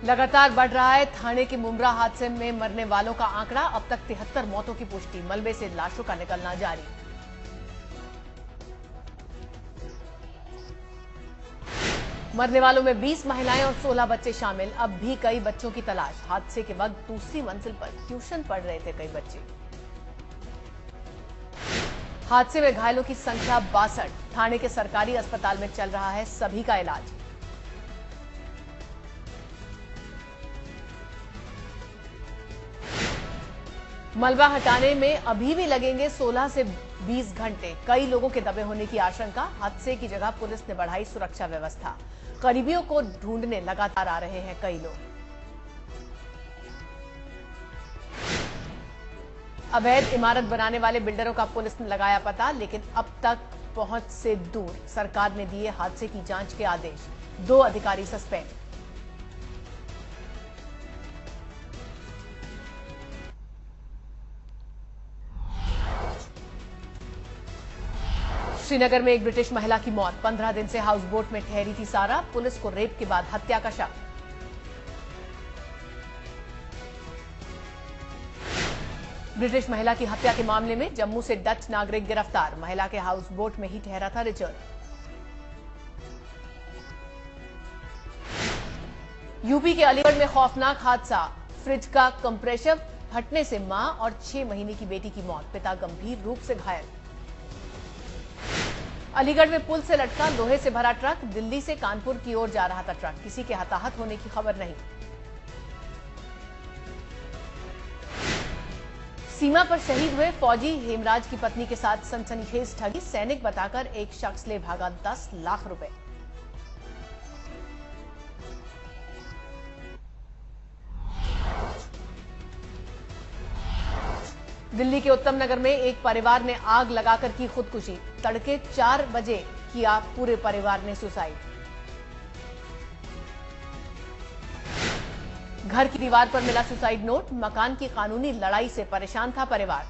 लगातार बढ़ रहा है थाने के मुमरा हादसे में मरने वालों का आंकड़ा। अब तक 73 मौतों की पुष्टि, मलबे से लाशों का निकलना जारी। मरने वालों में 20 महिलाएं और 16 बच्चे शामिल। अब भी कई बच्चों की तलाश। हादसे के वक्त दूसरी मंजिल पर ट्यूशन पढ़ रहे थे कई बच्चे। हादसे में घायलों की संख्या 62। थाने के सरकारी अस्पताल में चल रहा है सभी का इलाज। मलबा हटाने में अभी भी लगेंगे 16 से 20 घंटे। कई लोगों के दबे होने की आशंका। हादसे की जगह पुलिस ने बढ़ाई सुरक्षा व्यवस्था। करीबियों को ढूंढने लगातार आ रहे हैं कई लोग। अवैध इमारत बनाने वाले बिल्डरों का पुलिस ने लगाया पता, लेकिन अब तक पहुंच से दूर। सरकार ने दिए हादसे की जांच के आदेश। 2 अधिकारी सस्पेंड। श्रीनगर में एक ब्रिटिश महिला की मौत। 15 दिन से हाउस बोट में ठहरी थी सारा। पुलिस को रेप के बाद हत्या का शक। ब्रिटिश महिला की हत्या के मामले में जम्मू से डच नागरिक गिरफ्तार। महिला के हाउस बोट में ही ठहरा था रिचर्ड। यूपी के अलीगढ़ में खौफनाक हादसा। फ्रिज का कंप्रेसर फटने से मां और 6 महीने की बेटी की मौत। पिता गंभीर रूप से घायल। अलीगढ़ में पुल से लटका लोहे से भरा ट्रक। दिल्ली से कानपुर की ओर जा रहा था ट्रक। किसी के हताहत होने की खबर नहीं। सीमा पर शहीद हुए फौजी हेमराज की पत्नी के साथ सनसनीखेज ठगी। सैनिक बताकर एक शख्स ले भागा 10 लाख रुपए। दिल्ली के उत्तम नगर में एक परिवार ने आग लगाकर की खुदकुशी। तड़के 4 बजे किया पूरे परिवार ने सुसाइड। घर की दीवार पर मिला सुसाइड नोट। मकान की कानूनी लड़ाई से परेशान था परिवार।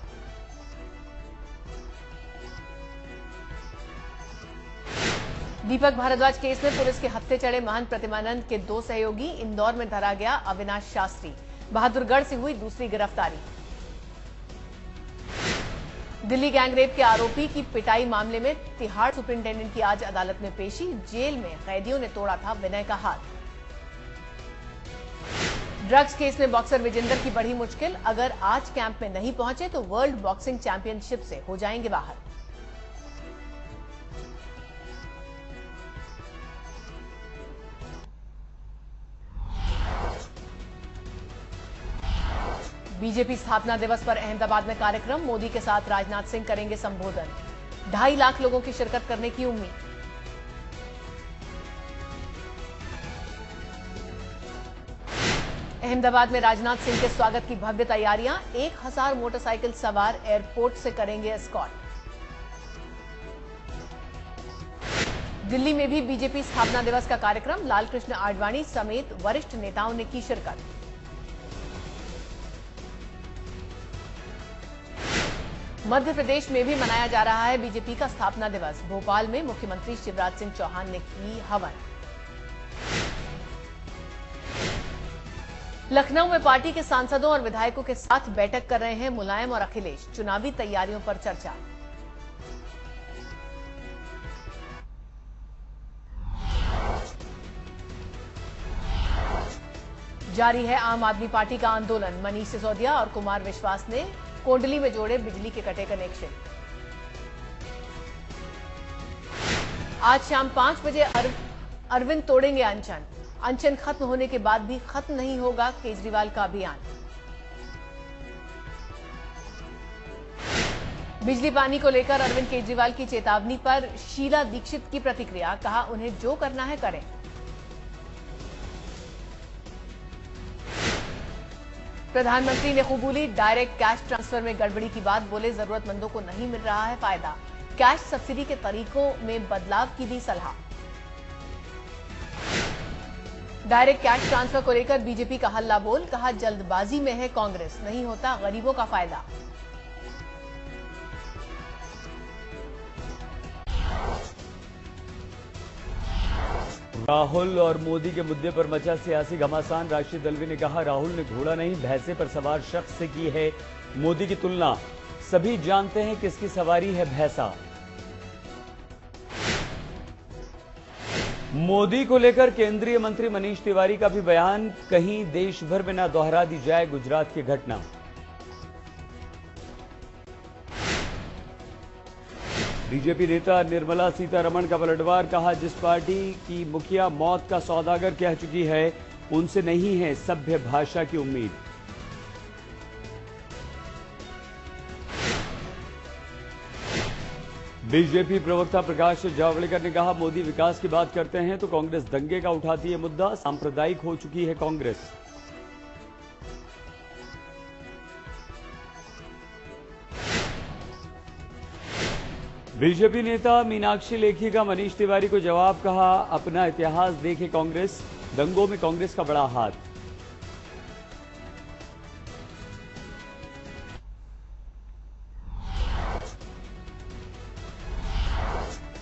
दीपक भारद्वाज केस में पुलिस के हत्थे चढ़े महंत प्रतिमानंद के 2 सहयोगी। इंदौर में धरा गया अविनाश शास्त्री। बहादुरगढ़ से हुई दूसरी गिरफ्तारी। दिल्ली गैंगरेप के आरोपी की पिटाई मामले में तिहाड़ सुपरिंटेंडेंट की आज अदालत में पेशी। जेल में कैदियों ने तोड़ा था विनय का हाथ। ड्रग्स केस में बॉक्सर विजेंदर की बड़ी मुश्किल। अगर आज कैंप में नहीं पहुंचे तो वर्ल्ड बॉक्सिंग चैंपियनशिप से हो जाएंगे बाहर। बीजेपी स्थापना दिवस पर अहमदाबाद में कार्यक्रम। मोदी के साथ राजनाथ सिंह करेंगे संबोधन। 2.5 लाख लोगों की शिरकत करने की उम्मीद। अहमदाबाद में राजनाथ सिंह के स्वागत की भव्य तैयारियां। 1000 मोटरसाइकिल सवार एयरपोर्ट से करेंगे एस्कॉर्ट। दिल्ली में भी बीजेपी स्थापना दिवस का कार्यक्रम। लालकृष्ण आडवाणी समेत वरिष्ठ नेताओं ने की शिरकत। मध्य प्रदेश में भी मनाया जा रहा है बीजेपी का स्थापना दिवस। भोपाल में मुख्यमंत्री शिवराज सिंह चौहान ने की हवन। लखनऊ में पार्टी के सांसदों और विधायकों के साथ बैठक कर रहे हैं मुलायम और अखिलेश। चुनावी तैयारियों पर चर्चा। जारी है आम आदमी पार्टी का आंदोलन। मनीष सिसोदिया और कुमार विश्वास ने कोंडली में जोड़े बिजली के कटे कनेक्शन। आज शाम 5 बजे अरविंद तोड़ेंगे अनशन। अनशन खत्म होने के बाद भी खत्म नहीं होगा केजरीवाल का अभियान। बिजली पानी को लेकर अरविंद केजरीवाल की चेतावनी पर शीला दीक्षित की प्रतिक्रिया। कहा उन्हें जो करना है करें। प्रधानमंत्री ने कबूली डायरेक्ट कैश ट्रांसफर में गड़बड़ी की बात। बोले जरूरतमंदों को नहीं मिल रहा है फायदा। कैश सब्सिडी के तरीकों में बदलाव की दी सलाह। डायरेक्ट कैश ट्रांसफर को लेकर बीजेपी का हल्ला बोल। कहा जल्दबाजी में है कांग्रेस, नहीं होता गरीबों का फायदा। राहुल और मोदी के मुद्दे पर मचा सियासी घमासान। राशिद दलवी ने कहा, राहुल ने घोड़ा नहीं भैंसे पर सवार शख्स से की है मोदी की तुलना। सभी जानते हैं किसकी सवारी है भैंसा। मोदी को लेकर केंद्रीय मंत्री मनीष तिवारी का भी बयान, कहीं देश भर में न दोहरा दी जाए गुजरात की घटना। बीजेपी नेता निर्मला सीतारमण का पलटवार, कहा जिस पार्टी की मुखिया मौत का सौदागर कह चुकी है उनसे नहीं है सभ्य भाषा की उम्मीद। बीजेपी प्रवक्ता प्रकाश जावड़ेकर ने कहा, मोदी विकास की बात करते हैं तो कांग्रेस दंगे का उठाती है मुद्दा। सांप्रदायिक हो चुकी है कांग्रेस। बीजेपी नेता मीनाक्षी लेखी का मनीष तिवारी को जवाब, कहा अपना इतिहास देखे कांग्रेस, दंगों में कांग्रेस का बड़ा हाथ।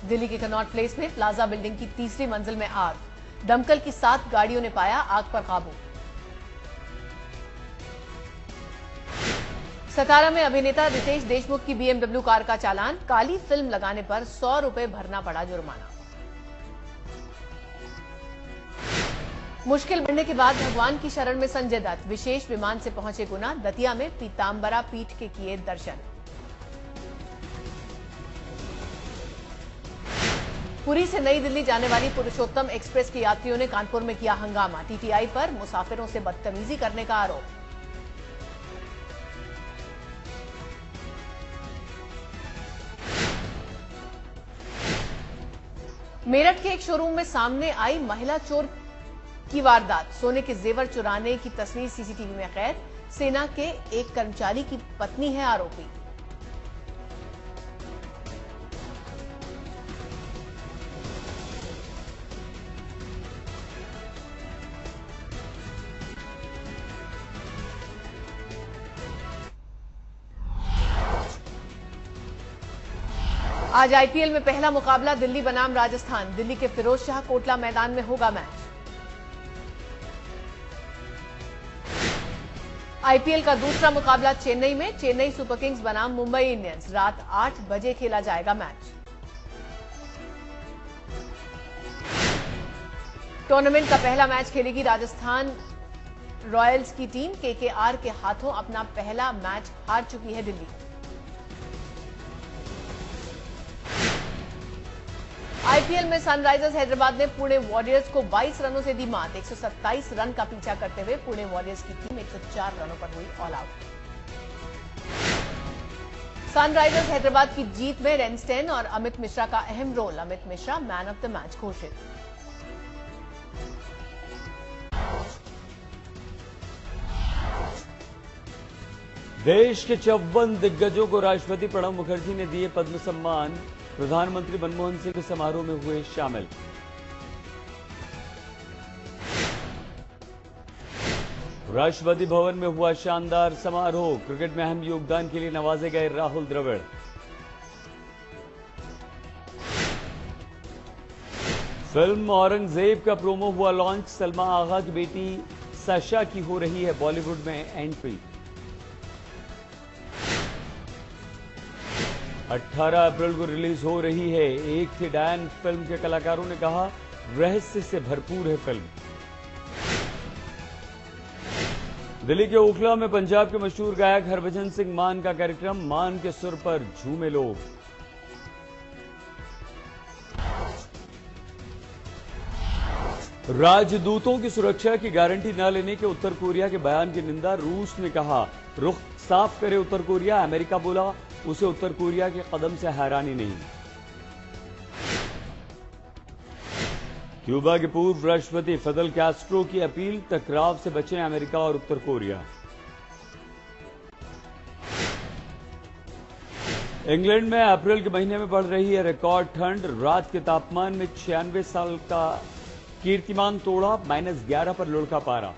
दिल्ली के कनॉट प्लेस में प्लाजा बिल्डिंग की तीसरी मंजिल में आग, दमकल की 7 गाड़ियों ने पाया आग पर काबू। सतारा में अभिनेता रितेश देशमुख की BMW कार का चालान, काली फिल्म लगाने पर 100 रुपए भरना पड़ा जुर्माना। मुश्किल बढ़ने के बाद भगवान की शरण में संजय दत्त, विशेष विमान से पहुंचे गुना। दतिया में पीतांबरा पीठ के किए दर्शन। पुरी से नई दिल्ली जाने वाली पुरुषोत्तम एक्सप्रेस के यात्रियों ने कानपुर में किया हंगामा। टीटीआई पर मुसाफिरों से बदतमीजी करने का आरोप। मेरठ के एक शोरूम में सामने आई महिला चोर की वारदात, सोने के जेवर चुराने की तस्वीर सीसीटीवी में कैद। सेना के एक कर्मचारी की पत्नी है आरोपी। आज आईपीएल में पहला मुकाबला दिल्ली बनाम राजस्थान। दिल्ली के फिरोजशाह कोटला मैदान में होगा मैच। आईपीएल का दूसरा मुकाबला चेन्नई में, चेन्नई सुपर किंग्स बनाम मुंबई इंडियंस। रात 8 बजे खेला जाएगा मैच। टूर्नामेंट का पहला मैच खेलेगी राजस्थान रॉयल्स की टीम। केकेआर के हाथों अपना पहला मैच हार चुकी है दिल्ली। आईपीएल में सनराइजर्स हैदराबाद ने पुणे वॉरियर्स को 22 रनों से दी मात। 127 रन का पीछा करते हुए पुणे वॉरियर्स की टीम 104 रनों पर हुई ऑल आउट। सनराइजर्स हैदराबाद की जीत में रेनस्टेन और अमित मिश्रा का अहम रोल। Amit Mishra man of the match घोषित। देश के 54 दिग्गजों को राष्ट्रपति प्रणब मुखर्जी ने दिए पद्म सम्मान। प्रधानमंत्री मनमोहन सिंह समारोह में हुए शामिल। राष्ट्रपति भवन में हुआ शानदार समारोह। क्रिकेट में अहम योगदान के लिए नवाजे गए राहुल द्रविड़। फिल्म औरंगजेब का प्रोमो हुआ लॉन्च। सलमा आगा की बेटी साशा की हो रही है बॉलीवुड में एंट्री। 18 अप्रैल को रिलीज हो रही है एक थी डायन फिल्म के कलाकारों ने कहा, रहस्य से भरपूर है फिल्म। दिल्ली के ओखला में पंजाब के मशहूर गायक हरभजन सिंह मान का कार्यक्रम। मान के सुर पर झूमे लोग। राजदूतों की सुरक्षा की गारंटी न लेने के उत्तर कोरिया के बयान की निंदा। रूस ने कहा, रुख साफ करे उत्तर कोरिया। अमेरिका बोला, उसे उत्तर कोरिया के कदम से हैरानी नहीं। क्यूबा के पूर्व राष्ट्रपति फिडेल कैस्ट्रो की अपील, टकराव से बचें अमेरिका और उत्तर कोरिया। इंग्लैंड में अप्रैल के महीने में बढ़ रही है रिकॉर्ड ठंड। रात के तापमान में 96 साल का कीर्तिमान तोड़ा। -11 पर लुढ़का पारा।